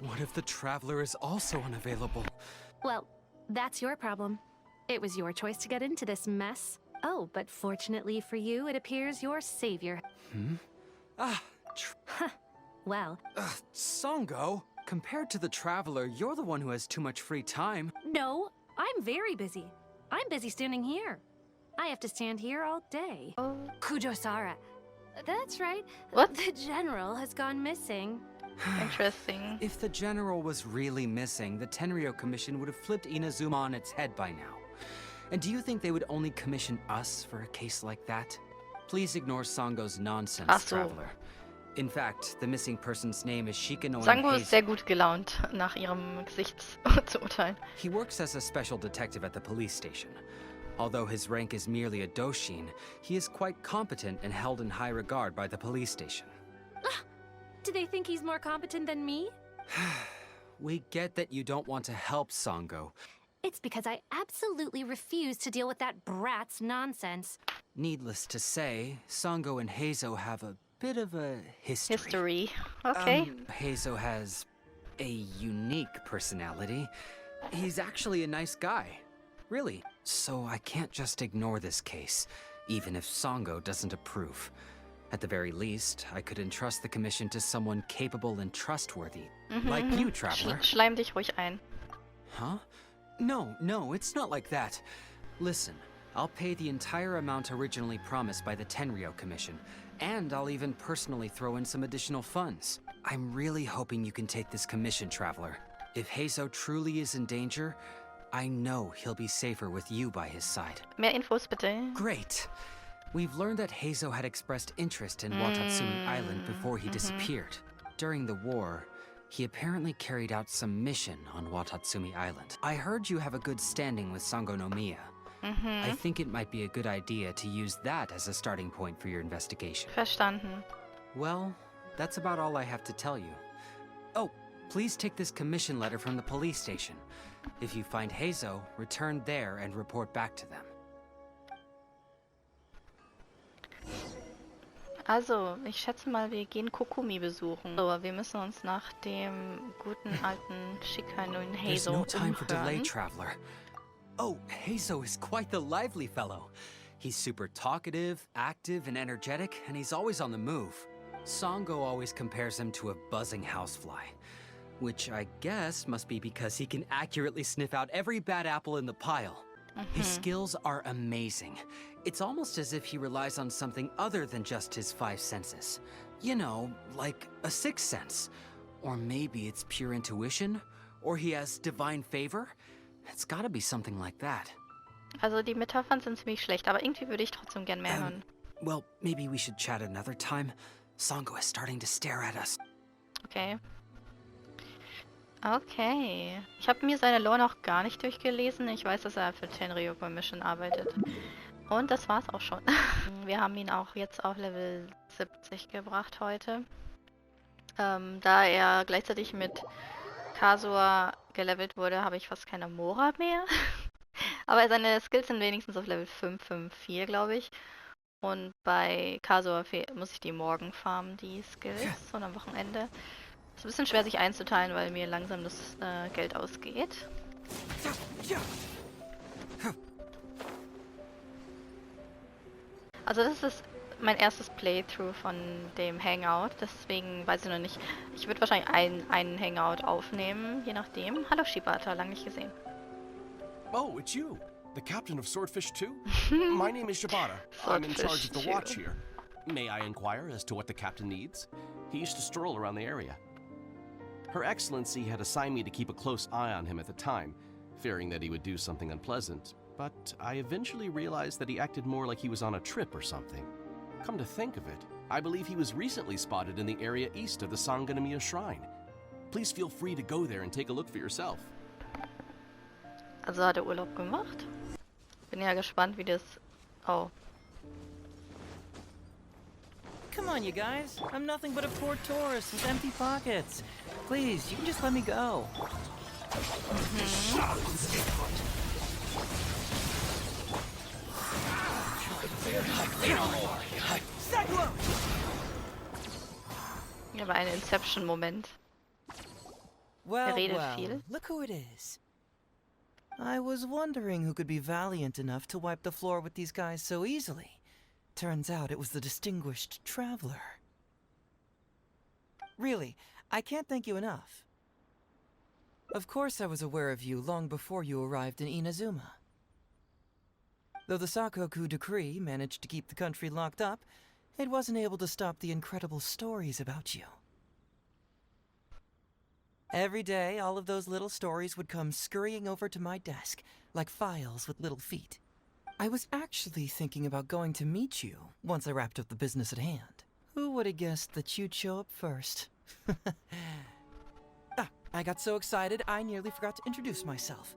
What if the traveler is also unavailable? Well, that's your problem. It was your choice to get into this mess. Oh, but fortunately for you, it appears your savior. Well, Sango, compared to the traveler, you're the one who has too much free time. no, I'm very busy. I'm busy standing here. I have to stand here all day. Oh. Kujosara. That's right. What? The general has gone missing. Interesting. If the general was really missing, the Tenryou Commission would have flipped Inazuma on its head by now. And do you think they would only commission us for a case like that? Please ignore Sango's nonsense, Ach so. traveler. In fact, the missing person's name is Shikanoin Sango ist Heizou. sehr gut gelaunt, nach ihrem Gesicht zu urteilen. He works as a special detective at the police station. Although his rank is merely a doshin, he is quite competent and held in high regard by the police station. Do they think he's more competent than me? We get that you don't want to help Sango. It's because I absolutely refuse to deal with that brat's nonsense. Needless to say, Sango and Heizou have a bit of a history. History. Okay. Heizou has a unique personality. He's actually a nice guy. Really. So I can't just ignore this case, even if Sango doesn't approve. At the very least, I could entrust the commission to someone capable and trustworthy. Like you, traveler. Schleim dich ruhig ein. Huh? No, it's not like that. Listen, I'll pay the entire amount originally promised by the Tenryou Commission, and I'll even personally throw in some additional funds. I'm really hoping you can take this commission, traveler. If Heizou truly is in danger, I know he'll be safer with you by his side. Mehr Infos bitte. Great. We've learned that Heizou had expressed interest in Watatsumi Island before he disappeared. During the war, he apparently carried out some mission on Watatsumi Island. I heard you have a good standing with Sango no Miya. I think it might be a good idea to use that as a starting point for your investigation. Verstanden. Well, that's about all I have to tell you. Oh, please take this commission letter from the police station. If you find Heizou, return there and report back to them. Also, ich schätze mal, wir gehen Kokumi besuchen. So, wir müssen uns nach dem guten alten Shikanoin There's Heizou no time for delay, umhören. traveler. Oh, Heizou is quite the lively fellow. He's super talkative, active, and energetic, and he's always on the move. Sango always compares him to a buzzing housefly, which I guess must be because he can accurately sniff out every bad apple in the pile. His skills are amazing. It's almost as if he relies on something other than just his five senses. You know, like a sixth sense. Or maybe it's pure intuition? Or he has divine favor? It's gotta be something like that. Also die Metaphern sind ziemlich schlecht, aber irgendwie würde ich trotzdem gern mehr hören. Well, maybe we should chat another time. Sango is starting to stare at us. Okay. Okay. Ich habe mir seine Lore noch gar nicht durchgelesen. Ich weiß, dass er für Tenryou Commission arbeitet. Und das war's auch schon. Wir haben ihn auch jetzt auf Level 70 gebracht heute. Da er gleichzeitig mit Kasua gelevelt wurde, habe ich fast keine Mora mehr. Aber seine Skills sind wenigstens auf Level 5, 5, 4, glaube ich. Und bei Kasua muss ich die morgen farmen, die Skills, und am Wochenende. Ist ein bisschen schwer sich einzuteilen, weil mir langsam das Geld ausgeht. Also das ist mein erstes Playthrough von dem Hangout, deswegen weiß ich noch nicht. Ich würde wahrscheinlich einen Hangout aufnehmen, je nachdem. Hallo Shibata, lange nicht gesehen. Oh, it's you, the captain of Swordfish 2? My name is Shibata. I'm in charge of the watch here. May I inquire as to what the captain needs? He used to stroll around the area. Her Excellency had assigned me to keep a close eye on him at the time, fearing that he would do something unpleasant, but I eventually realized that he acted more like he was on a trip or something. Come to think of it, I believe he was recently spotted in the area east of the Sangonomiya Shrine. Please feel free to go there and take a look for yourself. Also hat er Urlaub gemacht? Bin ja gespannt, wie das... Oh. Come on, you guys. I'm nothing but a poor tourist with empty pockets. Please, you can just let me go. Hier war ein Inception-Moment. Well, redet well, viel. look who it is. I was wondering who could be valiant enough to wipe the floor with these guys so easily. Turns out it was the distinguished traveler. Really, I can't thank you enough. Of course I was aware of you long before you arrived in Inazuma. Though the Sakoku decree managed to keep the country locked up, it wasn't able to stop the incredible stories about you. Every day, all of those little stories would come scurrying over to my desk, like files with little feet. I was actually thinking about going to meet you once I wrapped up the business at hand. Who would have guessed that you'd show up first? I got so excited I nearly forgot to introduce myself.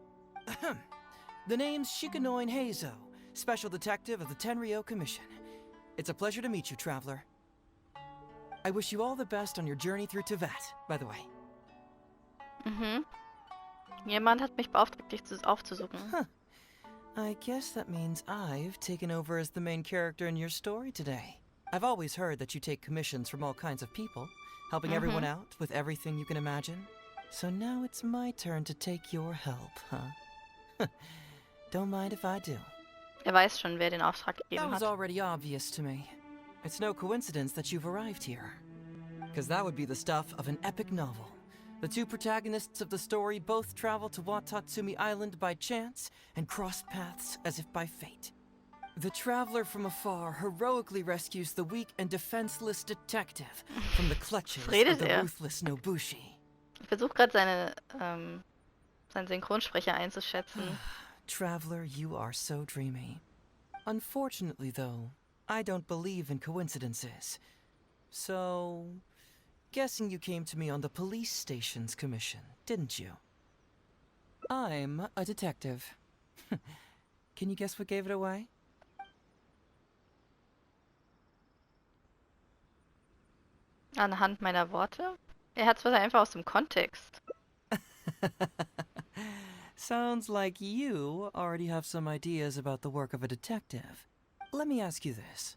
The name's Shikanoin Heizou, Special Detective of the Tenryou Commission. It's a pleasure to meet you, traveler. I wish you all the best on your journey through Tibet, by the way. Mhm. Jemand hat mich beauftragt, dich aufzusuchen. Huh. I guess that means I've taken over as the main character in your story today. I've always heard that you take commissions from all kinds of people, helping everyone out with everything you can imagine. So now it's my turn to take your help, huh? Don't mind if I do. Weiß schon, wer den Auftrag That gegeben was hat. already obvious to me. It's no coincidence that you've arrived here. Because that would be the stuff of an epic novel. The two protagonists of the story both travel to Watatsumi Island by chance and cross paths as if by fate. The traveler from afar heroically rescues the weak and defenseless detective from the clutches of the ruthless Nobushi. Ich versuche gerade seinen Synchronsprecher einzuschätzen. Traveler, you are so dreamy. Unfortunately, though, I don't believe in coincidences. So, guessing you came to me on the police station's commission, didn't you? I'm a detective. Can you guess what gave it away? Anhand meiner Worte? Er hat es wahrscheinlich einfach aus dem Kontext. Sounds like you already have some ideas about the work of a detective. Let me ask you this.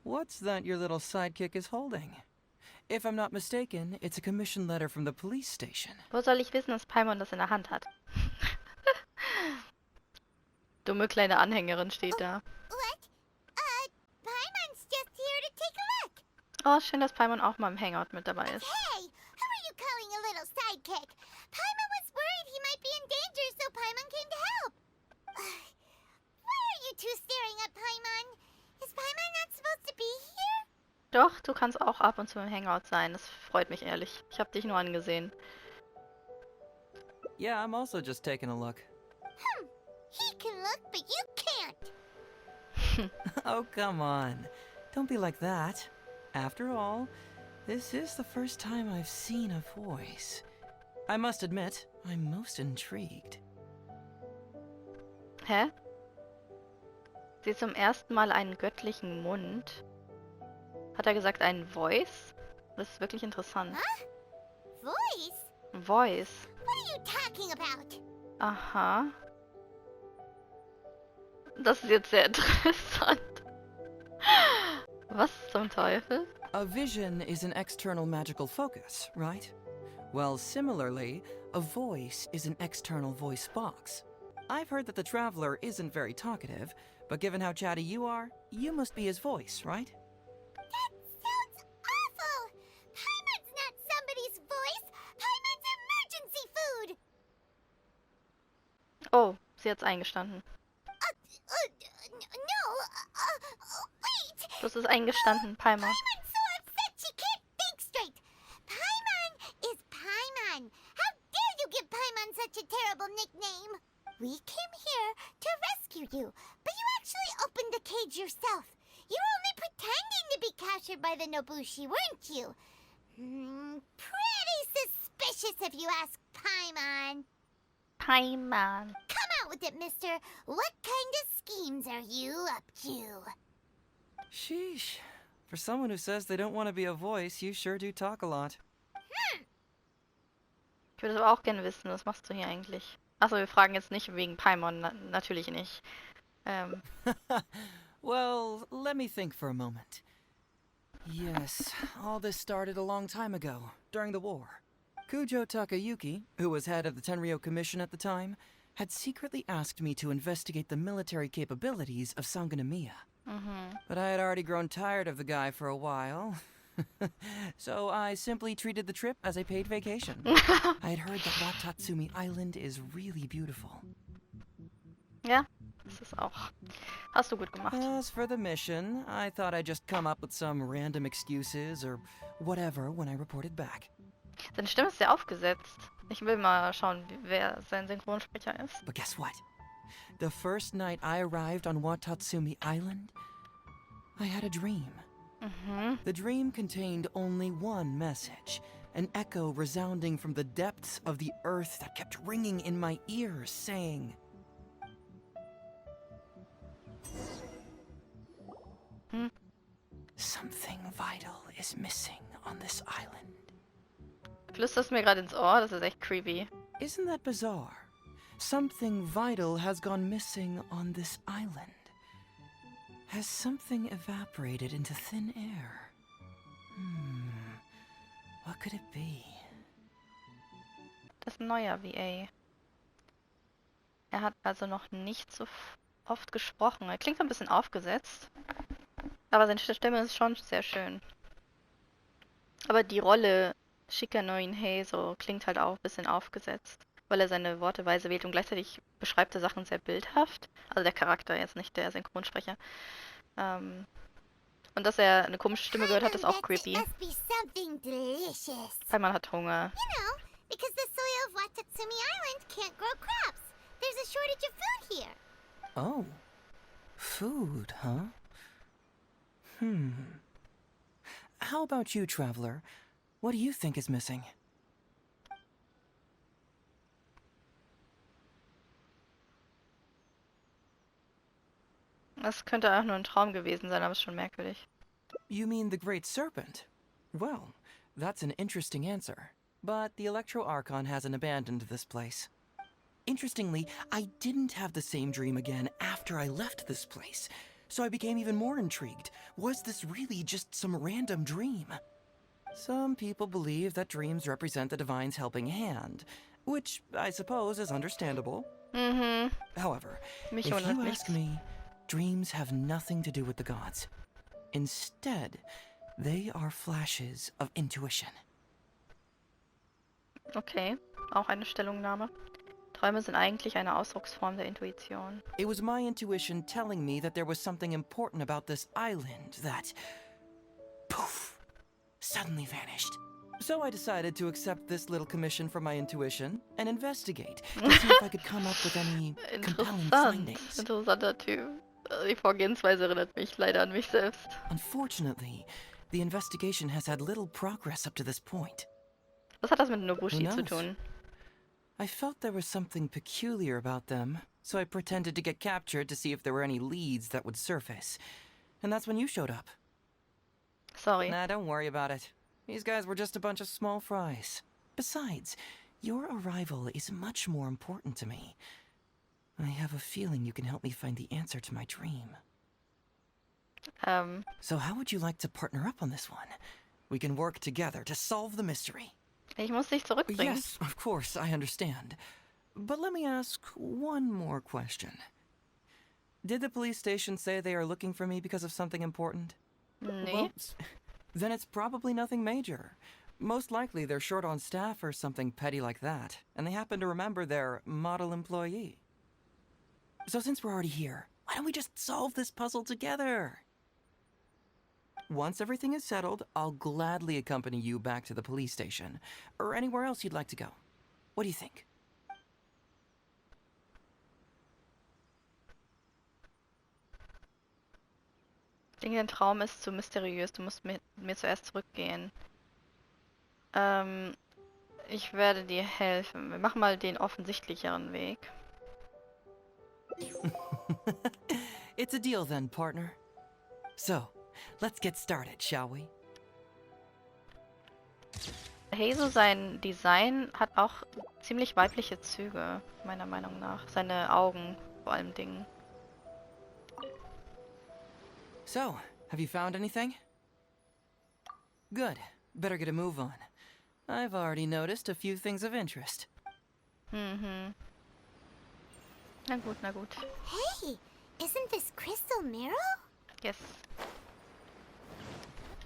What's that your little sidekick is holding? If I'm not mistaken, it's a commission letter from the police station. Wo soll ich wissen, dass Paimon das in der Hand hat? Dumme kleine Anhängerin steht da. What? Paimon's just here to take a look. Oh, schön, dass Paimon auch mal im Hangout mit dabei ist. Hey, who are you calling a little sidekick? Paimon was worried he might be in danger, so Paimon came to help. Why are you two staring at Paimon? Is Paimon not supposed to be here? Doch, du kannst auch ab und zu im Hangout sein. Das freut mich ehrlich. Ich habe dich nur angesehen. Yeah, I'm also just taking a look. He can look, but you can't. Oh, come on. Don't be like that. After all, this is the first time I've seen a voice. I must admit, I'm most intrigued. Hä? Sie zum ersten Mal einen göttlichen Mund. Hat er gesagt, einen Voice? Das ist wirklich interessant. Voice? Voice. What are you talking about? Aha. Das ist jetzt sehr interessant. Was zum Teufel? A vision is an external magical focus, right? Well, similarly, a voice is an external voice box. I've heard that the traveler isn't very talkative, but given how chatty you are, you must be his voice, right? That sounds awful! Paimon's not somebody's voice! Paimon's emergency food! Oh, sie hat's eingestanden. No, wait! Das ist eingestanden, Paimon. Paimon's so upset she can't think straight! Paimon is Paimon! How dare you give Paimon such a terrible nickname? We came here to rescue you, but you actually opened the cage yourself. You were only pretending to be captured by the Nobushi, weren't you? Pretty suspicious if you ask Paimon. Paimon. Come out with it, mister. What kind of schemes are you up to? Sheesh. For someone who says they don't want to be a voice, you sure do talk a lot. Ich würde aber auch gerne wissen, was machst du hier eigentlich? Achso, wir fragen jetzt nicht wegen Paimon, natürlich nicht. Well, let me think for a moment. Yes, all this started a long time ago, during the war. Kujo Takayuki, who was head of the Tenryo Commission at the time, had secretly asked me to investigate the military capabilities of Sangonomiya. But I had already grown tired of the guy for a while, so I simply treated the trip as a paid vacation. I had heard that Watatsumi Island is really beautiful. Ja, das ist auch. Hast du gut gemacht. As for the mission, I thought I'd just come up with some random excuses or whatever when I reported back. Seine Stimme ist sehr aufgesetzt. Ich will mal schauen, wer sein Synchronsprecher ist. But guess what? The first night I arrived on Watatsumi Island, I had a dream. The dream contained only one message, an echo resounding from the depths of the earth that kept ringing in my ears, saying, "Something vital is missing on this island." Flüsterst mir gerade ins Ohr, das ist echt creepy. Isn't that bizarre? Something vital has gone missing on this island. Has something evaporated into thin air? What could it be? Das ist ein neuer VA. Er hat also noch nicht so oft gesprochen. Er klingt so ein bisschen aufgesetzt. Aber seine Stimme ist schon sehr schön. Aber die Rolle Shikanoin Heizou klingt halt auch ein bisschen aufgesetzt, weil er seine Worte weise wählt und gleichzeitig beschreibt er Sachen sehr bildhaft. Also der Charakter, jetzt nicht der Synchronsprecher. Und dass er eine komische Stimme gehört hat, ist auch creepy. Weil man hat Hunger. You know, because the soil of Watatsumi Island can't grow crops. There's a shortage of food here. Oh. Food, huh? How about you, traveler? What do you think is missing? Das könnte auch nur ein Traum gewesen sein, aber ist schon merkwürdig. You mean the Great Serpent? Well, that's an interesting answer. But the Electro Archon hasn't abandoned this place. Interestingly, I didn't have the same dream again after I left this place. So I became even more intrigued. Was this really just some random dream? Some people believe that dreams represent the divine's helping hand, which I suppose is understandable. However, Mich if wundert you nichts. ask me, dreams have nothing to do with the gods. Instead, they are flashes of intuition. Okay, auch eine Stellungnahme. Träume sind eigentlich eine Ausdrucksform der Intuition. It was my intuition telling me that there was something important about this island that, poof, suddenly vanished. So I decided to accept this little commission from my intuition and investigate to see if I could come up with any compelling findings. Interessanter Typ. Die Vorgehensweise erinnert mich leider an mich selbst. Unfortunately, the investigation has had little progress up to this point. Was hat das mit Nobushi Who zu knows? tun? I felt there was something peculiar about them, so I pretended to get captured to see if there were any leads that would surface. And that's when you showed up. Sorry. Nah, don't worry about it. These guys were just a bunch of small fries. Besides, your arrival is much more important to me. I have a feeling you can help me find the answer to my dream. So how would you like to partner up on this one? We can work together to solve the mystery. Ich muss dich zurückbringen. Yes, of course, I understand. But let me ask one more question. Did the police station say they are looking for me because of something important? Nee. Well, then it's probably nothing major. Most likely they're short on staff or something petty like that, and they happen to remember their model employee. So since we're already here, why don't we just solve this puzzle together? Once everything is settled, I'll gladly accompany you back to the police station, or anywhere else you'd like to go. What do you think? Ich denke, dein Traum ist zu mysteriös. Du musst mit mir zuerst zurückgehen. Ich werde dir helfen. Wir machen mal den offensichtlicheren Weg. It's a deal then, partner. So, let's get started, shall we? Heizou, sein Design hat auch ziemlich weibliche Züge, meiner Meinung nach. Seine Augen vor allem Dingen. So, have you found anything? Good. Better get a move on. I've already noticed a few things of interest. Mhm. Na gut, na gut. Hey, isn't this crystal mirror? Yes.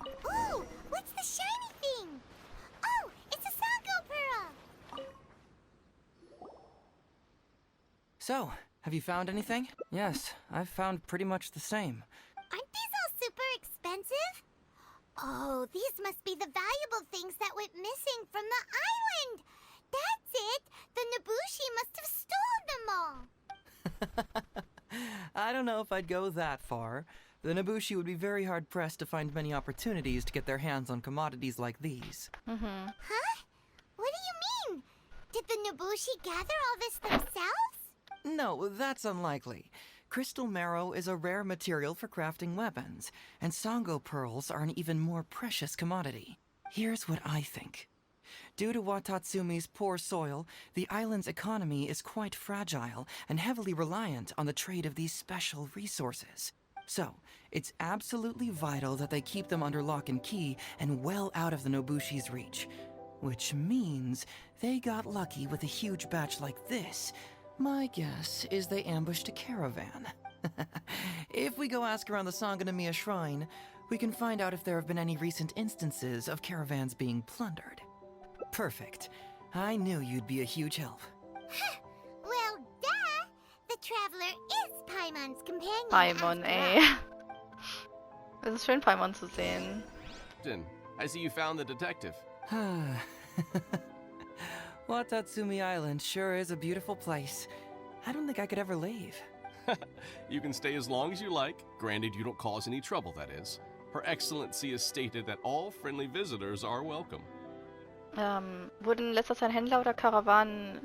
Ooh, what's the shiny thing? Oh, it's a Sango pearl. So, have you found anything? Yes, I've found pretty much the same. Aren't these all super expensive? Oh, these must be the valuable things that went missing from the island. That's it. The Nobushi must have stolen them all. I don't know if I'd go that far. The Nobushi would be very hard-pressed to find many opportunities to get their hands on commodities like these. Mhm. Huh? What do you mean? Did the Nobushi gather all this themselves? No, that's unlikely. Crystal marrow is a rare material for crafting weapons, and Sango pearls are an even more precious commodity. Here's what I think. Due to Watatsumi's poor soil, the island's economy is quite fragile and heavily reliant on the trade of these special resources. So, it's absolutely vital that they keep them under lock and key and well out of the Nobushi's reach. Which means they got lucky with a huge batch like this. My guess is they ambushed a caravan. If we go ask around the Sangonomiya Shrine, we can find out if there have been any recent instances of caravans being plundered. Perfect. I knew you'd be a huge help. Well, duh. The traveler is Paimon's companion. Paimon, after ey. all. Es ist schön, Paimon zu sehen. I see you found the detective. Watatsumi Island sure is a beautiful place. I don't think I could ever leave. You can stay as long as you like, granted you don't cause any trouble, that is. Her Excellency has stated that all friendly visitors are welcome. Wurden in letzter Zeit Händler oder Karawanen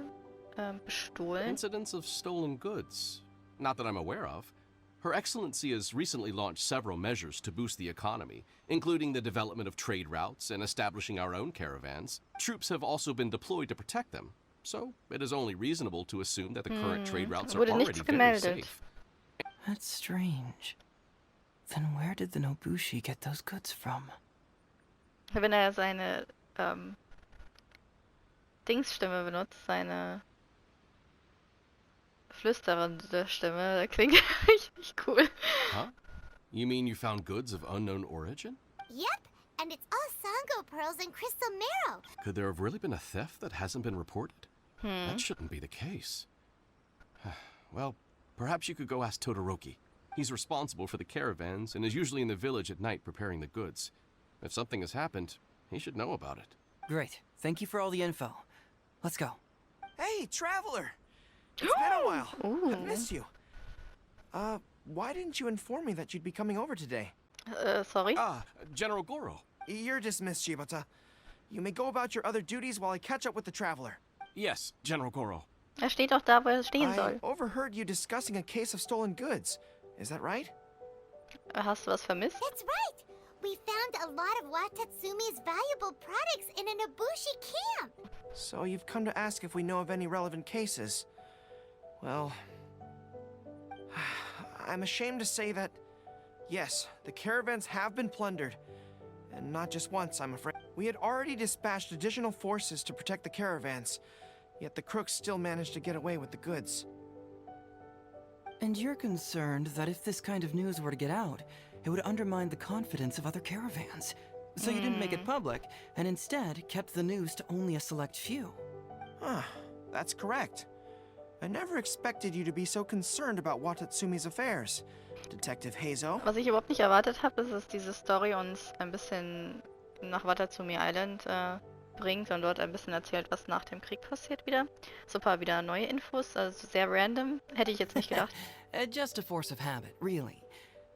bestohlen? Incidents of stolen goods? Not that I'm aware of. Her Excellency has recently launched several measures to boost the economy, including the development of trade routes and establishing our own caravans. Troops have also been deployed to protect them, so it is only reasonable to assume that the current trade routes are Wurde already nichts very gemeldet. safe. That's strange. Then where did the Nobushi get those goods from? Wenn seine Dingsstimme benutzt, seine flüsternde Stimme, das klingt richtig cool. Huh? You mean you found goods of unknown origin? Yep, and it's all Sango pearls and crystal marrow. Could there have really been a theft that hasn't been reported? That shouldn't be the case. Well, perhaps you could go ask Todoroki. He's responsible for the caravans and is usually in the village at night preparing the goods. If something has happened, he should know about it. Great. Thank you for all the info. Let's go. Hey, traveler! It's been a while. I've missed you. Why didn't you inform me that you'd be coming over today? Sorry? Ah, General Goro. You're dismissed, Shibata. You may go about your other duties while I catch up with the traveler. Yes, General Goro. Steht doch da, wo stehen I soll. overheard you discussing a case of stolen goods. Is that right? Hast du was vermisst? That's right. We found a lot of Watatsumi's valuable products in a Nobushi camp. So you've come to ask if we know of any relevant cases. Well, I'm ashamed to say that, yes, the caravans have been plundered. And not just once, I'm afraid. We had already dispatched additional forces to protect the caravans, yet the crooks still managed to get away with the goods. And you're concerned that if this kind of news were to get out, it would undermine the confidence of other caravans. So you didn't make it public, and instead kept the news to only a select few. That's correct. I never expected you to be so concerned about Watatsumi's affairs, Detective Heizou. Was ich überhaupt nicht erwartet habe, ist, dass diese Story uns ein bisschen nach Watatsumi Island bringt und dort ein bisschen erzählt, was nach dem Krieg passiert wieder. So ein paar wieder neue Infos, also sehr random. Hätte ich jetzt nicht gedacht. Just a force of habit, really.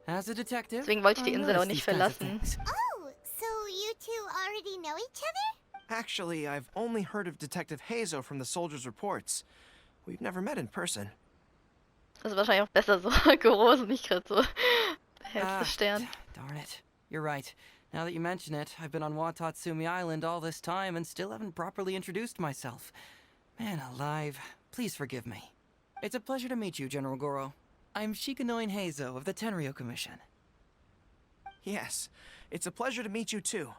As a detective, Deswegen wollte ich die I Insel auch notice nicht these kinds of verlassen. things. Oh, so you two already know each other? Actually, I've only heard of Detective Heizou from the soldiers' reports. We've never met in person. Das ist wahrscheinlich auch besser so. Goro ist nicht gerade so der hellste Stern. Darn it. You're right. Now that you mention it, I've been on Watatsumi Island all this time and still haven't properly introduced myself. Man alive, please forgive me. It's a pleasure to meet you, General Goro. I'm Shikanoin Heizou of the Tenryo Commission. Yes, it's a pleasure to meet you too.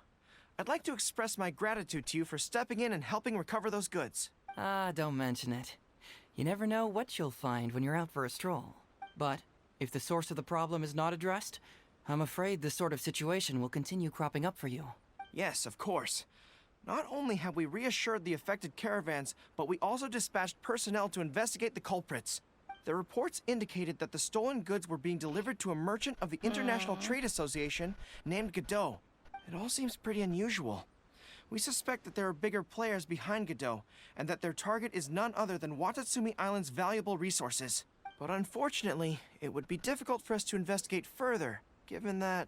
I'd like to express my gratitude to you for stepping in and helping recover those goods. Ah, don't mention it. You never know what you'll find when you're out for a stroll. But if the source of the problem is not addressed, I'm afraid this sort of situation will continue cropping up for you. Yes, of course. Not only have we reassured the affected caravans, but we also dispatched personnel to investigate the culprits. The reports indicated that the stolen goods were being delivered to a merchant of the International Trade Association named Godot. It all seems pretty unusual. We suspect that there are bigger players behind Godot, and that their target is none other than Watatsumi Island's valuable resources. But unfortunately, it would be difficult for us to investigate further, given that...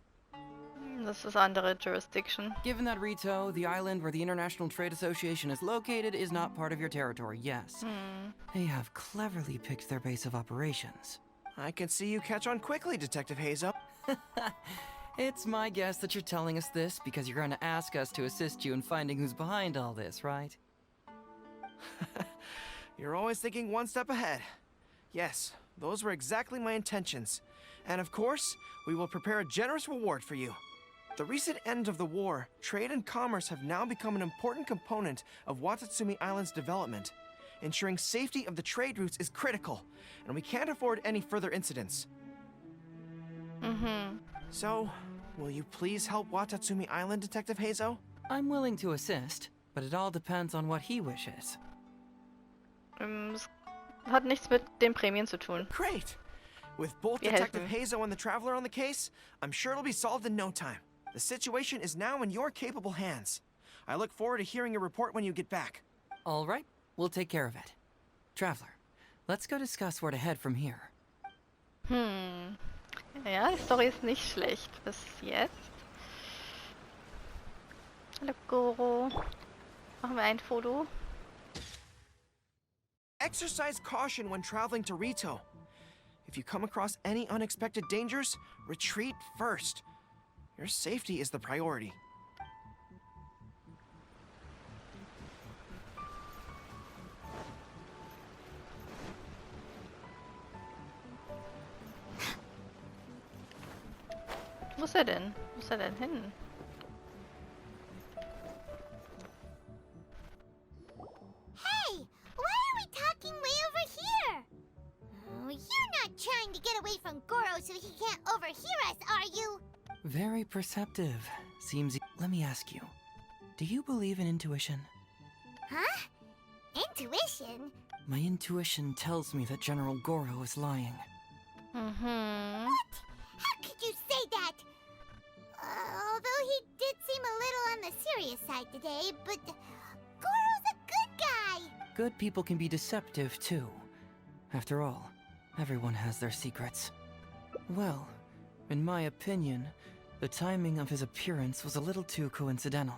Das ist andere Jurisdiction. Given that Rito, the island where the International Trade Association is located, is not part of your territory, yes. They have cleverly picked their base of operations. I can see you catch on quickly, Detective Heizou. It's my guess that you're telling us this because you're going to ask us to assist you in finding who's behind all this, right? You're always thinking one step ahead. Yes, those were exactly my intentions. And of course, we will prepare a generous reward for you. The recent end of the war, trade and commerce have now become an important component of Watatsumi Island's development. Ensuring safety of the trade routes is critical, and we can't afford any further incidents. So, will you please help Watatsumi Island, Detective Heizou? I'm willing to assist, but it all depends on what he wishes. Es hat nichts mit den Prämien zu tun. Great! With both Detective Heizou and the Traveler on the case, I'm sure it'll be solved in no time. The situation is now in your capable hands. I look forward to hearing your report when you get back. All right, we'll take care of it. Traveler, let's go discuss where to head from here. Ja, die Story ist nicht schlecht bis jetzt. Hallo Goro. Machen wir ein Foto. Exercise caution when traveling to Rito. If you come across any unexpected dangers, retreat first. Your safety is the priority. Wo ist er denn? Wo ist er denn hin? Hey! Why are we talking way over here? Oh, you're not trying to get away from Goro so he can't overhear us, are you? Very perceptive. Seems... Let me ask you. Do you believe in intuition? Huh? Intuition? My intuition tells me that General Goro is lying. What? How could you say that? Although he did seem a little on the serious side today, but Goro's a good guy. Good people can be deceptive, too. After all, everyone has their secrets. Well, in my opinion, the timing of his appearance was a little too coincidental.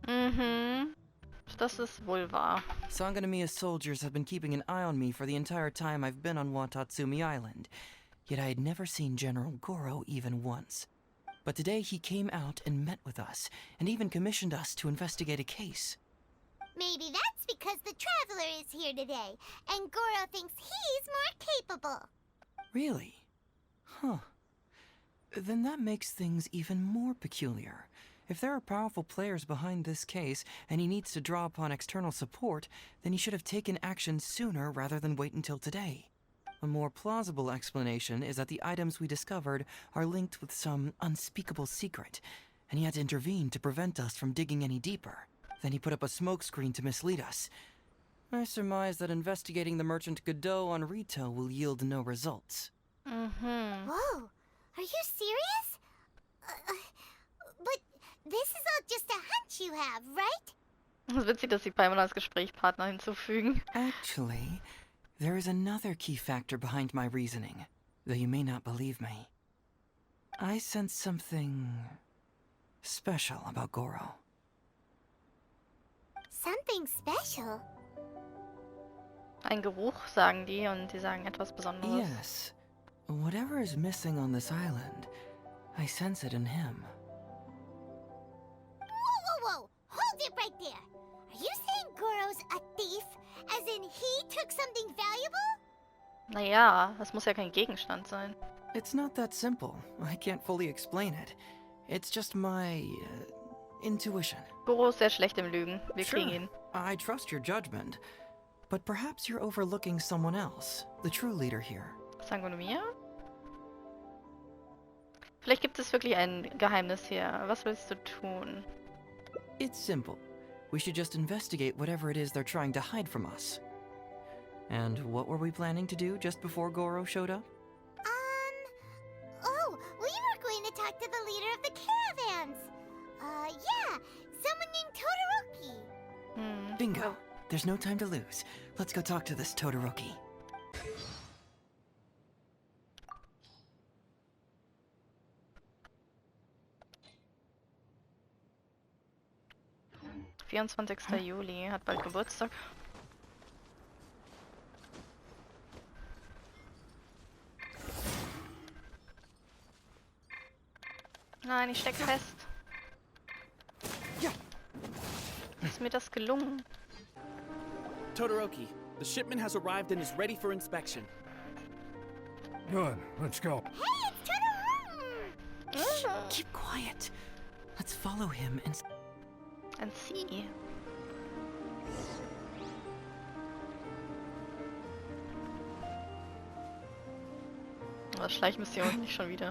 Das ist wohl wahr. Sanganamiya soldiers have been keeping an eye on me for the entire time I've been on Watatsumi Island, yet I had never seen General Goro even once. But today he came out and met with us, and even commissioned us to investigate a case. Maybe that's because the Traveler is here today, and Goro thinks he's more capable. Really? Huh. Then that makes things even more peculiar. If there are powerful players behind this case, and he needs to draw upon external support, then he should have taken action sooner rather than wait until today. A more plausible explanation is that the items we discovered are linked with some unspeakable secret, and he had to intervene to prevent us from digging any deeper. Then he put up a smokescreen to mislead us. I surmise that investigating the merchant Godot on Rito will yield no results. Whoa, are you serious? But this is all just a hunch you have, right? Es ist witzig, dass sie Paimon als Gesprächspartner hinzufügen. Actually, there is another key factor behind my reasoning, though you may not believe me. I sense something special about Goro. Something special? Ein Geruch, sagen die, und die sagen etwas Besonderes. Yes. Whatever is missing on this island, I sense it in him. Whoa! Hold it right there! Are you saying Goro's a thief? As in he took something valuable? Naja, das muss ja kein Gegenstand sein. It's not that simple. I can't fully explain it. It's just my intuition. Goro ist sehr schlecht im Lügen. Wir Sure, kriegen ihn. I trust your judgment. But perhaps you're overlooking someone else, the true leader here. Sangonomia? Vielleicht gibt es wirklich ein Geheimnis hier. Was willst du tun? It's simple. We should just investigate whatever it is they're trying to hide from us. And what were we planning to do just before Goro showed up? Oh, we were going to talk to the leader of the caravans. Yeah, someone named Todoroki. Bingo. There's no time to lose. Let's go talk to this Todoroki. Oh, 24. Juli, hat bald Geburtstag. Nein, ich steck fest. Ja. Ist mir das gelungen? Todoroki, the shipment has arrived and is ready for inspection. Good, let's go. Hey, it's Todoroki! Keep quiet. Let's follow him and... And see. Oh, Schleichmission nicht schon wieder.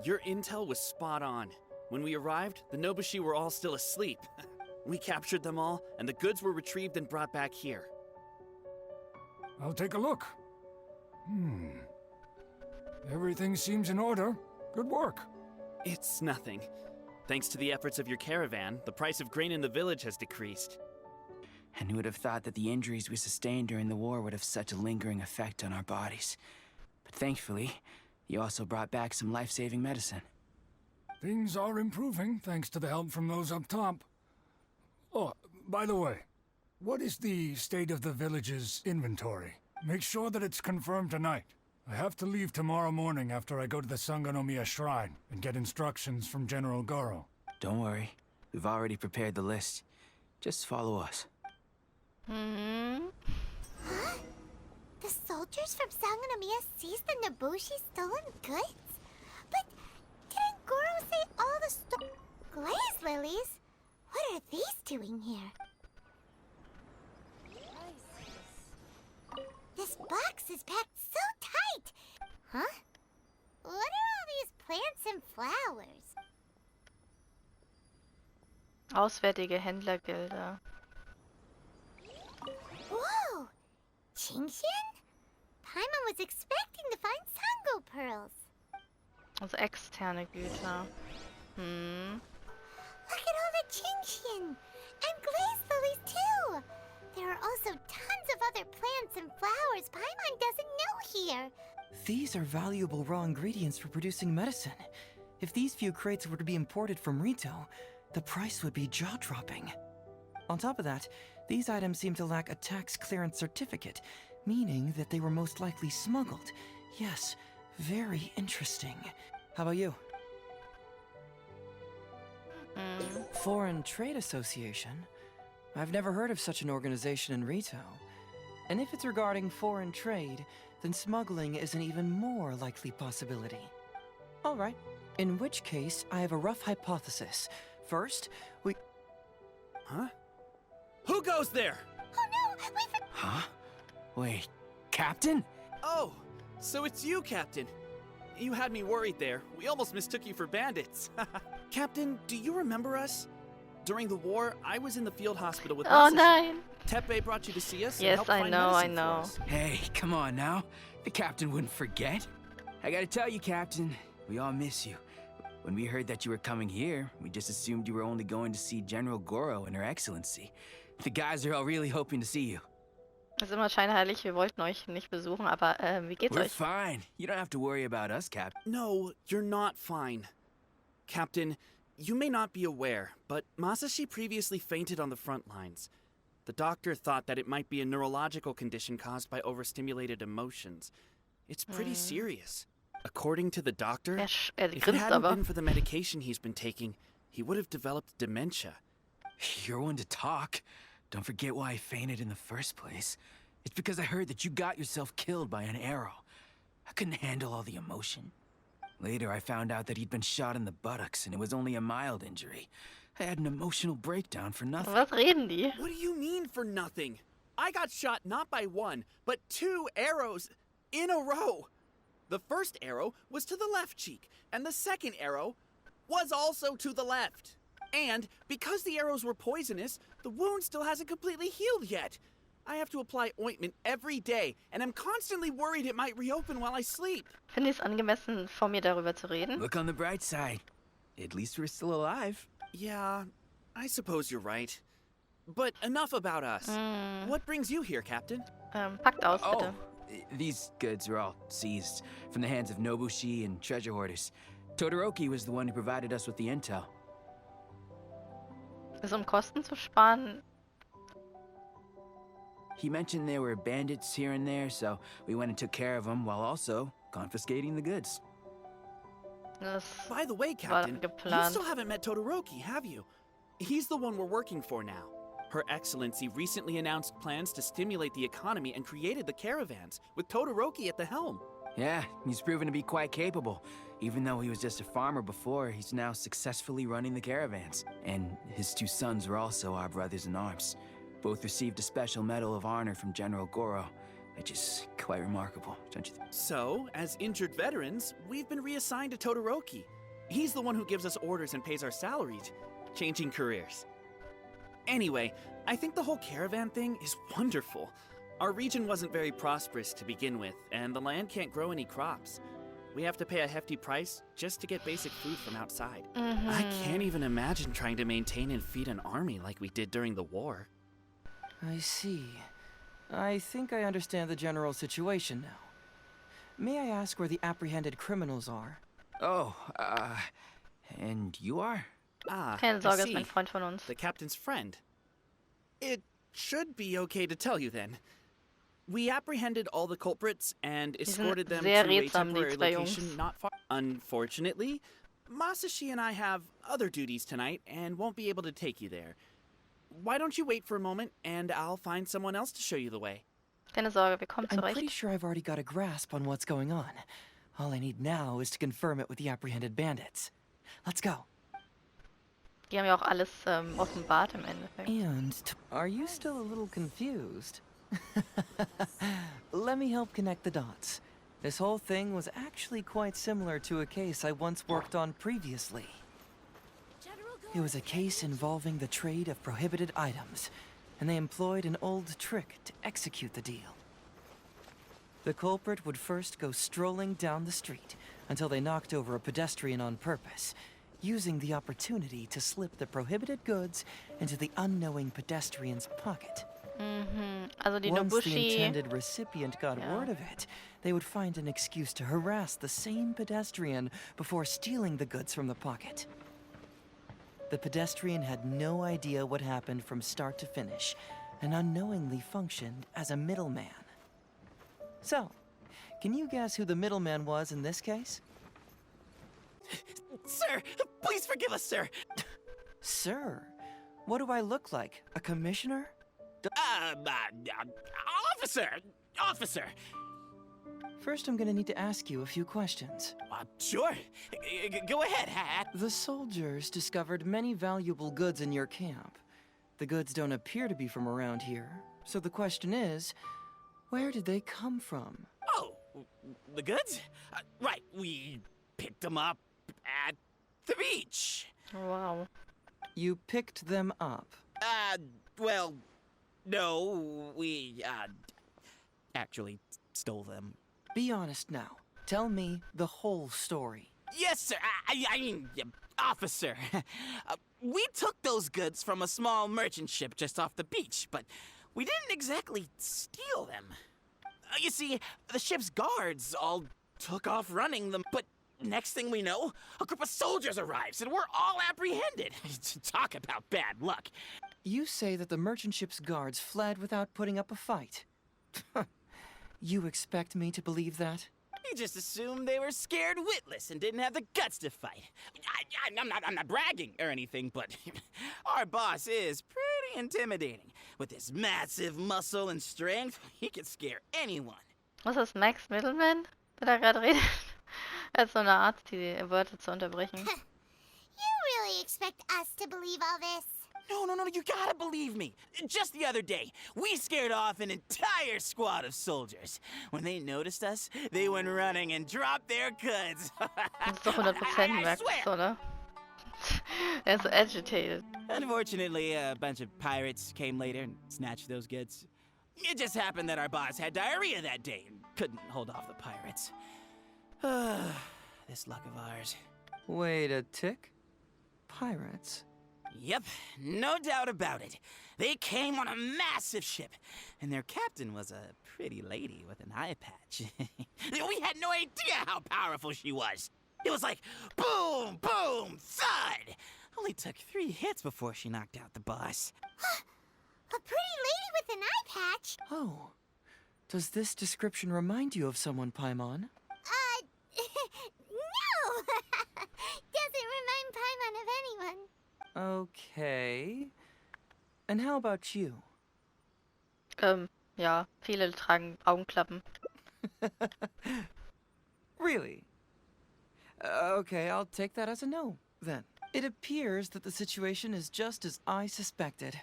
Your intel was spot on. When we arrived, the Nobushi were all still asleep. We captured them all, and the goods were retrieved and brought back here. I'll take a look. Everything seems in order. Good work. It's nothing. Thanks to the efforts of your caravan, the price of grain in the village has decreased. And who would have thought that the injuries we sustained during the war would have such a lingering effect on our bodies? But thankfully, you also brought back some life-saving medicine. Things are improving thanks to the help from those up top. Oh, by the way, what is the state of the village's inventory? Make sure that it's confirmed tonight. I have to leave tomorrow morning after I go to the Sangonomiya Shrine and get instructions from General Goro. Don't worry, we've already prepared the list. Just follow us. Huh? The soldiers from Sangonomiya seized the Nobushi stolen goods? But didn't Goro say all the glaze lilies? What are these doing here? This box is packed so tight! Huh? What are all these plants and flowers? Auswärtige Händlergilde. Whoa! Jingshin? Paimon was expecting to find Sango pearls. Also externe Güter. Look at all the Jingshin! And glaze lilies too! There are also tons of other plants and flowers Paimon doesn't know here. These are valuable raw ingredients for producing medicine. If these few crates were to be imported from Rito, the price would be jaw-dropping. On top of that, these items seem to lack a tax clearance certificate, meaning that they were most likely smuggled. Yes, very interesting. How about you? Foreign Trade Association? I've never heard of such an organization in Rito. And if it's regarding foreign trade, then smuggling is an even more likely possibility. All right. In which case, I have a rough hypothesis. First, we... Huh? Who goes there? Oh no! We've... Huh? Wait, Captain? Oh, so it's you, Captain. You had me worried there. We almost mistook you for bandits. Captain, do you remember us? During the war, I was in the field hospital with Oh Mrs. nein! Tepe brought you to see us and Yes, helped I find know, I medicine for know. us. Hey, come on now. The captain wouldn't forget. I gotta tell you, Captain, we all miss you. When we heard that you were coming here, we just assumed you were only going to see General Goro and Her Excellency. The guys are all really hoping to see you. Es ist immer scheinheilig, wir wollten euch nicht besuchen, aber wie geht's We're euch? fine. You don't have to worry about us, Captain. No, you're not fine. Captain, you may not be aware, but Masashi previously fainted on the front lines. The doctor thought that it might be a neurological condition caused by overstimulated emotions. It's pretty serious. According to the doctor, if it grinst hadn't aber. been for the medication he's been taking, he would have developed dementia. You're one to talk. don't forget why I fainted in the first place. It's because I heard that you got yourself killed by an arrow. I couldn't handle all the emotion. Later, I found out that he'd been shot in the buttocks, and it was only a mild injury. I had an emotional breakdown for nothing. Was reden die? What do you mean for nothing? I got shot not by one, but 2 arrows in a row. The first arrow was to the left cheek, and the second arrow was also to the left. And because the arrows were poisonous, the wound still hasn't completely healed yet. I have to apply ointment every day, and I'm constantly worried it might reopen while I sleep. Finde ich es angemessen, vor mir darüber zu reden? Look on the bright side. At least we're still alive. Yeah, I suppose you're right. But enough about us. What brings you here, Captain? Packt aus, bitte. These goods were all seized from the hands of Nobushi and treasure hoarders. Todoroki was the one who provided us with the intel. Ist Kosten zu sparen. He mentioned there were bandits here and there, so we went and took care of them while also confiscating the goods. Das By the way, war Captain, you geplant. still haven't met Todoroki, have you? He's the one we're working for now. Her Excellency recently announced plans to stimulate the economy and created the caravans, with Todoroki at the helm. Yeah, he's proven to be quite capable. Even though he was just a farmer before, he's now successfully running the caravans. And his 2 sons were also our brothers in arms. Both received a special medal of honor from General Goro, which is quite remarkable, don't you think? So, as injured veterans, we've been reassigned to Todoroki. He's the one who gives us orders and pays our salaries, changing careers. Anyway, I think the whole caravan thing is wonderful. Our region wasn't very prosperous to begin with, and the land can't grow any crops. We have to pay a hefty price just to get basic food from outside. I can't even imagine trying to maintain and feed an army like we did during the war. I see. I think I understand the general situation now. May I ask where the apprehended criminals are? Oh, and you are? Keine I Sorge, ist see. mein Freund von uns. The captain's friend. It should be okay to tell you then. We apprehended all the culprits and escorted them to sehr a rätsam, die temporary zwei location Jungs. not far. Unfortunately, Masashi and I have other duties tonight and won't be able to take you there. Why don't you wait for a moment and I'll find someone else to show you the way. Keine Sorge, wir kommen I'm pretty zurecht. sure I've already got a grasp on what's going on. All I need now is to confirm it with the apprehended bandits. Let's go. Die haben ja auch alles offenbart im Endeffekt. And are you still a little confused? Let me help connect the dots. This whole thing was actually quite similar to a case I once worked on previously. It was a case involving the trade of prohibited items, and they employed an old trick to execute the deal. The culprit would first go strolling down the street until they knocked over a pedestrian on purpose, using the opportunity to slip the prohibited goods into the unknowing pedestrian's pocket. Also die Once the Nobushi. intended recipient got Yeah. word of it, they would find an excuse to harass the same pedestrian before stealing the goods from the pocket. The pedestrian had no idea what happened from start to finish, and unknowingly functioned as a middleman. So, can you guess who the middleman was in this case? Sir, please forgive us, sir. Sir, what do I look like? A commissioner? Officer. First, I'm gonna need to ask you a few questions. Sure. Go ahead. The soldiers discovered many valuable goods in your camp. The goods don't appear to be from around here, so the question is, where did they come from? Oh, the goods? Right, we picked them up at the beach. Wow. You picked them up. Well, no, we, actually stole them. Be honest now. Tell me the whole story. Yes, sir. I mean, officer. We took those goods from a small merchant ship just off the beach, but we didn't exactly steal them. You see, the ship's guards all took off running them, but next thing we know, a group of soldiers arrives and we're all apprehended. Talk about bad luck. You say that the merchant ship's guards fled without putting up a fight. You expect me to believe that? We just assumed they were scared witless and didn't have the guts to fight. I'm not bragging or anything, but our boss is pretty pretty intimidating. With his massive muscle and strength, he could scare anyone. Was ist Max Middleman, der da gerade redet? Er ist so eine Art, die Wörter zu unterbrechen. You really expect us to believe all this? No, you gotta believe me. Just the other day, we scared off an entire squad of soldiers. When they noticed us, they went running and dropped their goods. Das ist doch 100% Max, oder? Er ist so agitated. Unfortunately, a bunch of pirates came later and snatched those goods. It just happened that our boss had diarrhea that day and couldn't hold off the pirates. This luck of ours. Wait a tick. Pirates? Yep, no doubt about it. They came on a massive ship, and their captain was a pretty lady with an eye patch. We had no idea how powerful she was. It was like boom, boom, thud. Only took 3 hits before she knocked out the boss. A pretty lady with an eye patch? Oh. Does this description remind you of someone, Paimon? No! Doesn't remind Paimon of anyone. Okay. And how about you? Ja, viele tragen Augenklappen. Really? Okay, I'll take that as a no, then. It appears that the situation is just as I suspected.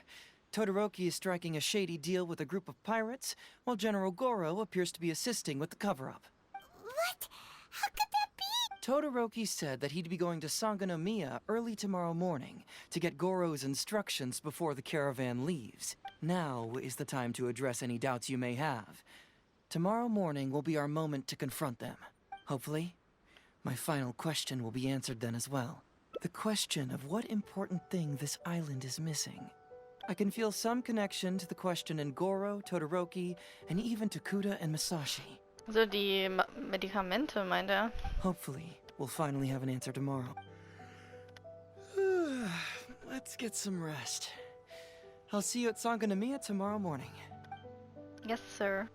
Todoroki is striking a shady deal with a group of pirates, while General Goro appears to be assisting with the cover-up. What? How could that be? Todoroki said that he'd be going to Sangonomiya early tomorrow morning to get Goro's instructions before the caravan leaves. Now is the time to address any doubts you may have. Tomorrow morning will be our moment to confront them. Hopefully, my final question will be answered then as well. The question of what important thing this island is missing. I can feel some connection to the question in Goro, Todoroki, and even to Kuda and Masashi. So die Medikamente, meint er. Hopefully, we'll finally have an answer tomorrow. Let's get some rest. I'll see you at Sangonomiya tomorrow morning. Yes, sir.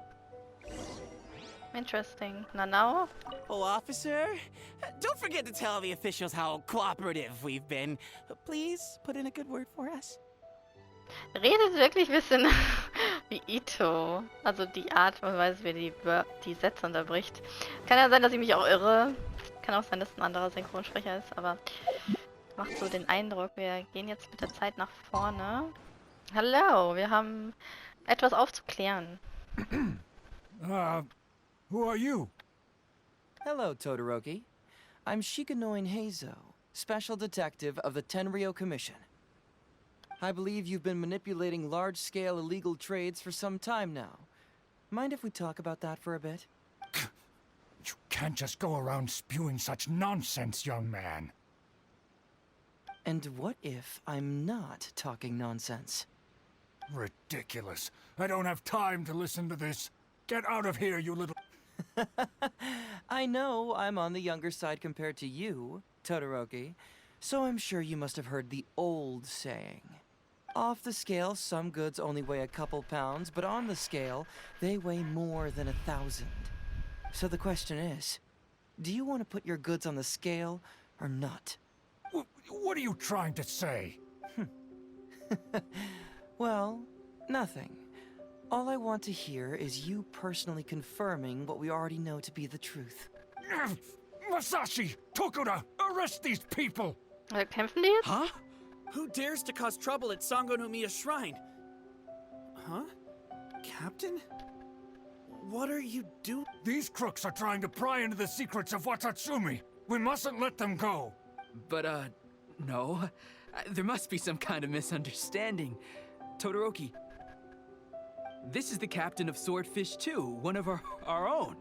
Interesting. Nanao? Oh, officer, don't forget to tell the officials how cooperative we've been. Please put in a good word for us. Redet wirklich ein bisschen wie Ito. Also die Art und Weise, wie die Sätze unterbricht. Kann ja sein, dass ich mich auch irre. Kann auch sein, dass ein anderer Synchronsprecher ist, aber macht so den Eindruck. Wir gehen jetzt mit der Zeit nach vorne. Hallo, wir haben etwas aufzuklären. Who are you? Hello, Todoroki. I'm Shikanoin Heizou, Special Detective of the Tenryou Commission. I believe you've been manipulating large-scale illegal trades for some time now. Mind if we talk about that for a bit? You can't just go around spewing such nonsense, young man. And what if I'm not talking nonsense? Ridiculous. I don't have time to listen to this. Get out of here, you little... I know I'm on the younger side compared to you, Todoroki, so I'm sure you must have heard the old saying. Off the scale, some goods only weigh a couple pounds, but on the scale, they weigh more than 1,000. So the question is, do you want to put your goods on the scale or not? What are you trying to say? Well, nothing. All I want to hear is you personally confirming what we already know to be the truth. Masashi! Tokuda! Arrest these people! Kämpfen die jetzt? Huh? Who dares to cause trouble at Sangonomiya Shrine? Huh? Captain? What are you doing? These crooks are trying to pry into the secrets of Watatsumi. We mustn't let them go. But, no. There must be some kind of misunderstanding. Todoroki, this is the captain of Swordfish 2, one of our own.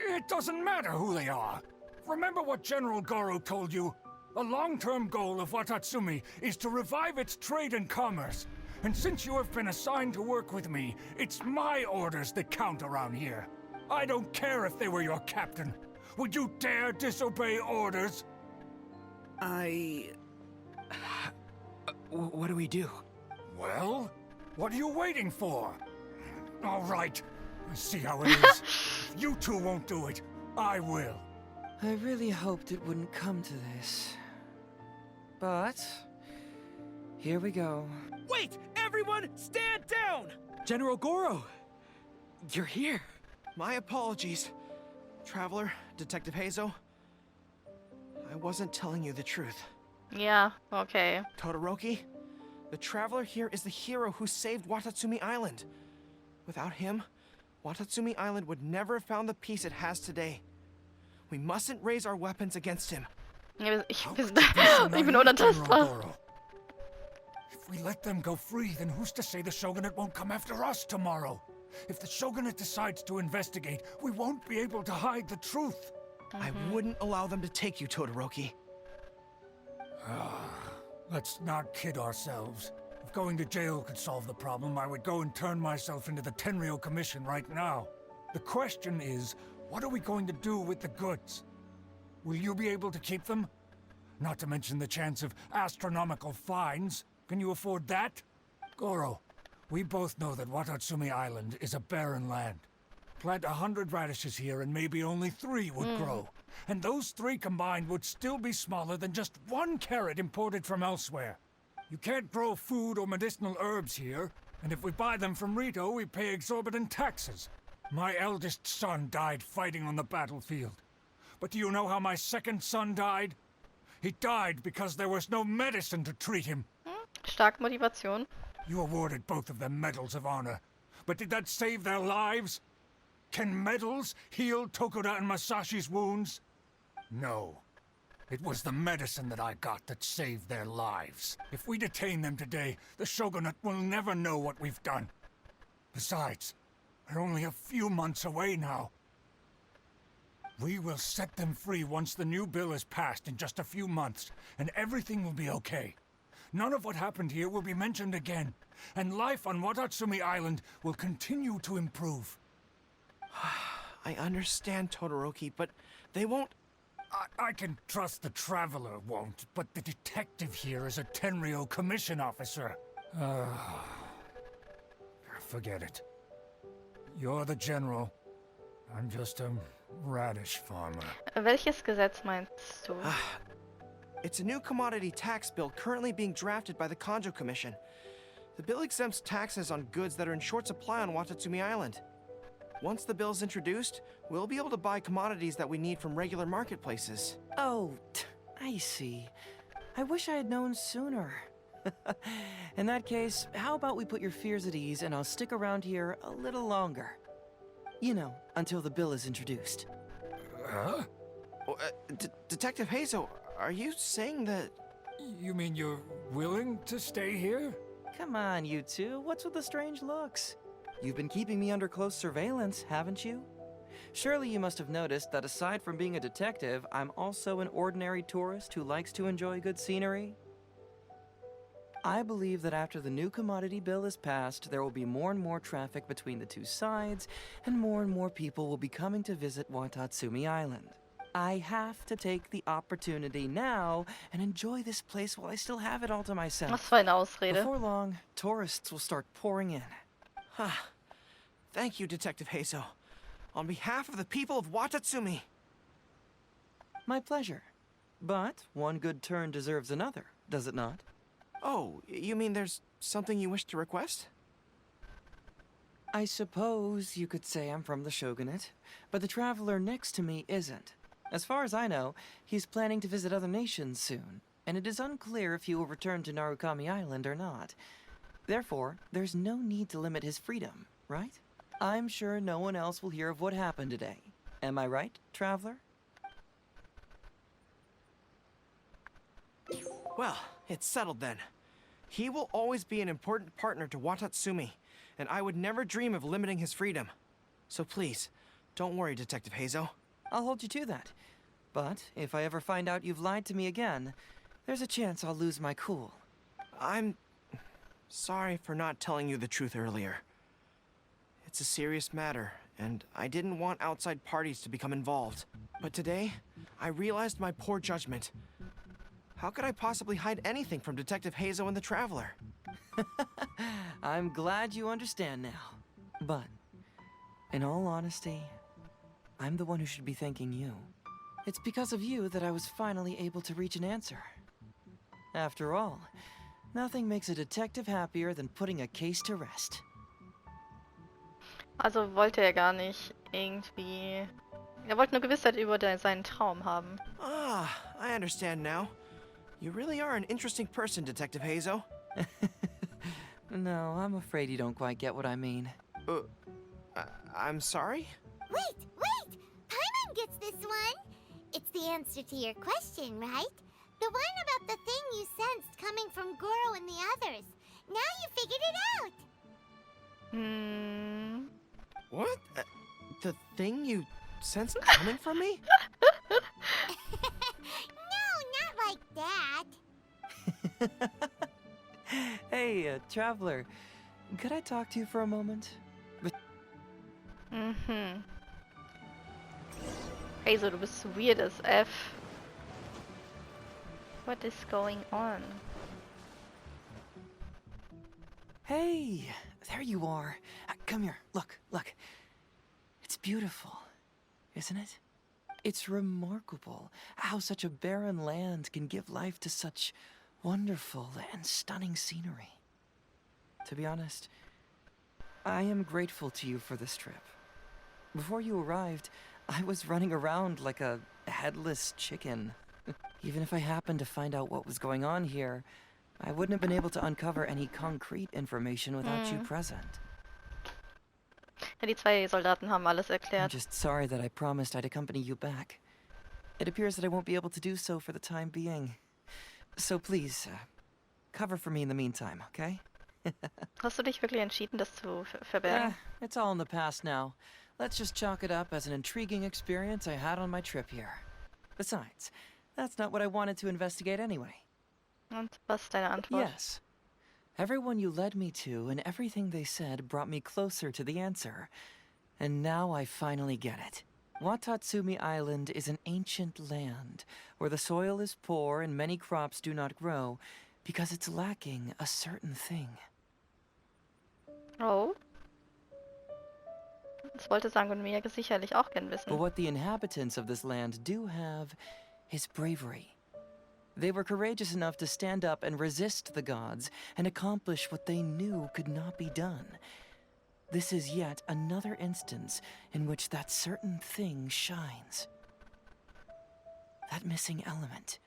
It doesn't matter who they are. Remember what General Goro told you? A long-term goal of Watatsumi is to revive its trade and commerce. And since you have been assigned to work with me, it's my orders that count around here. I don't care if they were your captain. Would you dare disobey orders? What do we do? Well, what are you waiting for? All right, see how it is. If you two won't do it, I will. I really hoped it wouldn't come to this. But here we go. Wait, Everyone, stand down! General Goro, you're here. My apologies. Traveler, Detective Heizou. I wasn't telling you the truth. Ja, okay. Todoroki, the Traveler here is the hero who saved Watatsumi Island. Without him, Watatsumi Island would never have found the peace it has today. We mustn't raise our weapons against him. Ja, ich How bin could you be so naive, General unantastbar. Goro? If we let them go free, then who's to say the Shogunate won't come after us tomorrow? If the Shogunate decides to investigate, we won't be able to hide the truth. I wouldn't allow them to take you, Todoroki. Let's not kid ourselves. If going to jail could solve the problem, I would go and turn myself into the Tenryou Commission right now. The question is, what are we going to do with the goods? Will you be able to keep them? Not to mention the chance of astronomical fines. Can you afford that? Goro, we both know that Watatsumi Island is a barren land. Plant 100 radishes here and maybe only 3 would grow. And those 3 combined would still be smaller than just 1 carrot imported from elsewhere. You can't grow food or medicinal herbs here, and if we buy them from Rito, we pay exorbitant taxes. My eldest son died fighting on the battlefield. But do you know how my second son died? He died because there was no medicine to treat him. Starke Motivation. You awarded both of them medals of honor, but did that save their lives? Can medals heal Tokuda and Masashi's wounds? No. It was the medicine that I got that saved their lives. If we detain them today, the Shogunate will never know what we've done. Besides, they're only a few months away now. We will set them free once the new bill is passed in just a few months, and everything will be okay. None of what happened here will be mentioned again, and life on Watatsumi Island will continue to improve. I understand, Todoroki, but they won't... I can trust the Traveler won't, but the detective here is a Tenryou Commission officer. Forget it. You're the general. I'm just a radish farmer. Welches Gesetz meinst du? It's a new commodity tax bill currently being drafted by the Kanjo Commission. The bill exempts taxes on goods that are in short supply on Watatsumi Island. Once the bill's introduced, we'll be able to buy commodities that we need from regular marketplaces. Oh, I see. I wish I had known sooner. In that case, how about we put your fears at ease and I'll stick around here a little longer? You know, until the bill is introduced. Huh? Oh, Detective Heizou, are you saying that... You mean you're willing to stay here? Come on, you two. What's with the strange looks? You've been keeping me under close surveillance, haven't you? Surely you must have noticed that aside from being a detective, I'm also an ordinary tourist who likes to enjoy good scenery. I believe that after the new commodity bill is passed, there will be more and more traffic between the two sides, and more people will be coming to visit Watatsumi Island. I have to take the opportunity now and enjoy this place while I still have it all to myself. Was für eine Ausrede. Before long, tourists will start pouring in. Thank you, Detective Heizou. On behalf of the people of Watatsumi. My pleasure. But one good turn deserves another, does it not? Oh, you mean there's something you wish to request? I suppose you could say I'm from the Shogunate, but the traveler next to me isn't. As far as I know, he's planning to visit other nations soon, and it is unclear if he will return to Narukami Island or not. Therefore, there's no need to limit his freedom, right? I'm sure no one else will hear of what happened today. Am I right, traveler? Well, it's settled then. He will always be an important partner to Watatsumi, and I would never dream of limiting his freedom. So please, don't worry, Detective Heizou. I'll hold you to that. But if I ever find out you've lied to me again, there's a chance I'll lose my cool. I'm sorry for not telling you the truth earlier. It's a serious matter, and I didn't want outside parties to become involved. But today, I realized my poor judgment. How could I possibly hide anything from Detective Heizou and the Traveler? I'm glad you understand now. But, in all honesty, I'm the one who should be thanking you. It's because of you that I was finally able to reach an answer. After all, Nothing makes a detective happier than putting a case to rest. Also wollte er gar nicht irgendwie... Er wollte nur Gewissheit über seinen Traum haben. Ah, I understand now. You really are an interesting person, Detective Heizou. No, I'm afraid you don't quite get what I mean. I'm sorry? Wait! Paimon gets this one! It's the answer to your question, right? The one about the thing you sensed coming from Goro and the others. Now you figured it out! What? The thing you sensed coming from me? No, not like that. Hey, traveler. Could I talk to you for a moment? Heizou, du bist weird as F. What is going on? Hey, there you are. Come here. Look. It's beautiful, isn't it? It's remarkable how such a barren land can give life to such wonderful and stunning scenery. To be honest, I am grateful to you for this trip. Before you arrived, I was running around like a headless chicken. Even if I happened to find out what was going on here, I wouldn't have been able to uncover any concrete information without you present. Ja, die zwei Soldaten haben alles I'm erklärt. just sorry that I promised I'd accompany you back. It appears that I won't be able to do so for the time being. So please, cover for me in the meantime, okay? Hast du dich wirklich entschieden, das zu verbergen? It's all in the past now. Let's just chalk it up as an intriguing experience I had on my trip here. Besides, that's not what I wanted to investigate anyway. Und was ist deine Antwort? Yes. Everyone you led me to and everything they said brought me closer to the answer. And now I finally get it. Watatsumi Island is an ancient land where the soil is poor and many crops do not grow because it's lacking a certain thing. Oh. Das wollte Sango mir sicherlich auch gern wissen. But what the inhabitants of this land do have is bravery. They were courageous enough to stand up and resist the gods and accomplish what they knew could not be done. This is yet another instance in which that certain thing shines. That missing element,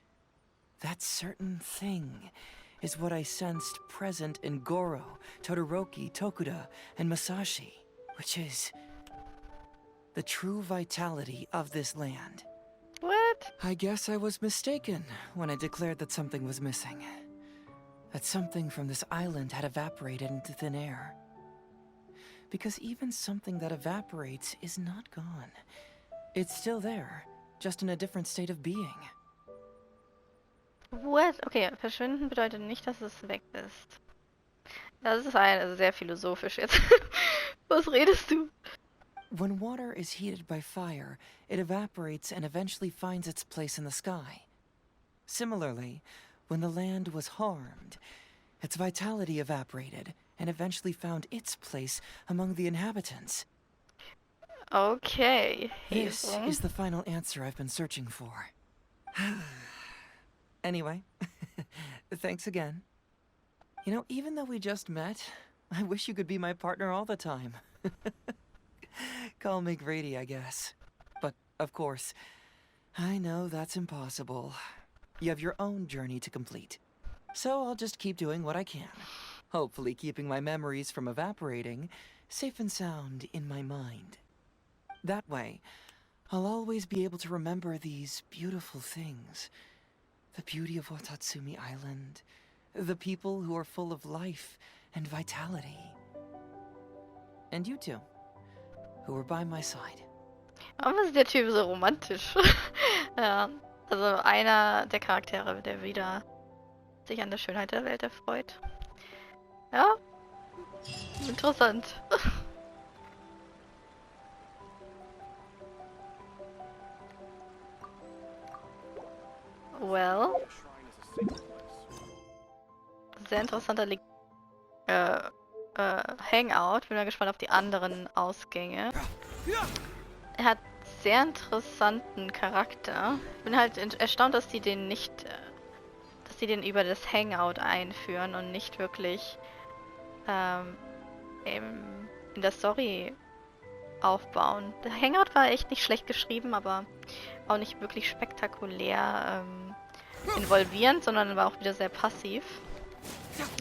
that certain thing, is what I sensed present in Goro, Todoroki, Tokuda, and Masashi, which is the true vitality of this land. What? I guess I was mistaken when I declared that something was missing. That something from this island had evaporated into thin air. Because even something that evaporates is not gone. It's still there, just in a different state of being. What? Okay, verschwinden bedeutet nicht, dass es weg ist. Das ist sehr philosophisch jetzt. Was redest du? When water is heated by fire, it evaporates and eventually finds its place in the sky. Similarly, when the land was harmed, its vitality evaporated and eventually found its place among the inhabitants. Okay. This is the final answer I've been searching for. Anyway, thanks again. You know, even though we just met, I wish you could be my partner all the time. Call me Grady, I guess. But, of course, I know that's impossible. You have your own journey to complete. So I'll just keep doing what I can. Hopefully keeping my memories from evaporating safe and sound in my mind. That way, I'll always be able to remember these beautiful things. The beauty of Watatsumi Island. The people who are full of life and vitality. And you two, who were by my side. Warum ist der Typ so romantisch? Ja, also einer der Charaktere, der wieder sich an der Schönheit der Welt erfreut. Ja, interessant. Well. Sehr interessanter Hangout. Bin mal gespannt auf die anderen Ausgänge. Er hat sehr interessanten Charakter. Bin halt erstaunt, dass die den nicht, dass dass sie den über das Hangout einführen und nicht wirklich in der Story aufbauen. Der Hangout war echt nicht schlecht geschrieben, aber auch nicht wirklich spektakulär involvierend, sondern war auch wieder sehr passiv.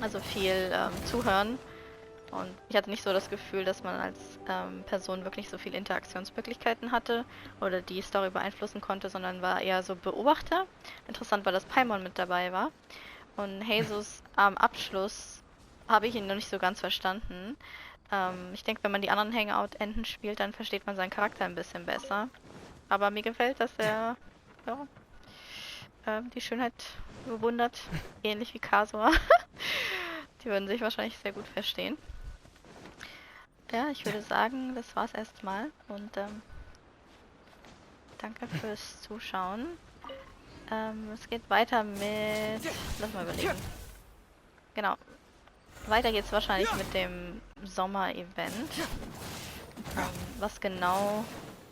Also viel zuhören. Und ich hatte nicht so das Gefühl, dass man als Person wirklich so viele Interaktionsmöglichkeiten hatte oder die Story beeinflussen konnte, sondern war eher so Beobachter. Interessant war, dass Paimon mit dabei war. Und Heizous Abschluss habe ich ihn noch nicht so ganz verstanden. Ich denke, wenn man die anderen Hangout-Enden spielt, dann versteht man seinen Charakter ein bisschen besser. Aber mir gefällt, dass er die Schönheit bewundert, ähnlich wie Kasua. Die würden sich wahrscheinlich sehr gut verstehen. Ja, ich würde sagen, das war's erstmal und danke fürs Zuschauen. Es geht weiter mit... Lass mal überlegen. Genau. Weiter geht's wahrscheinlich mit dem Sommer-Event. Was genau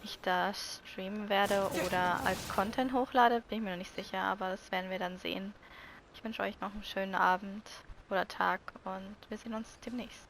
ich da streamen werde oder als Content hochlade, bin ich mir noch nicht sicher, aber das werden wir dann sehen. Ich wünsche euch noch einen schönen Abend oder Tag und wir sehen uns demnächst.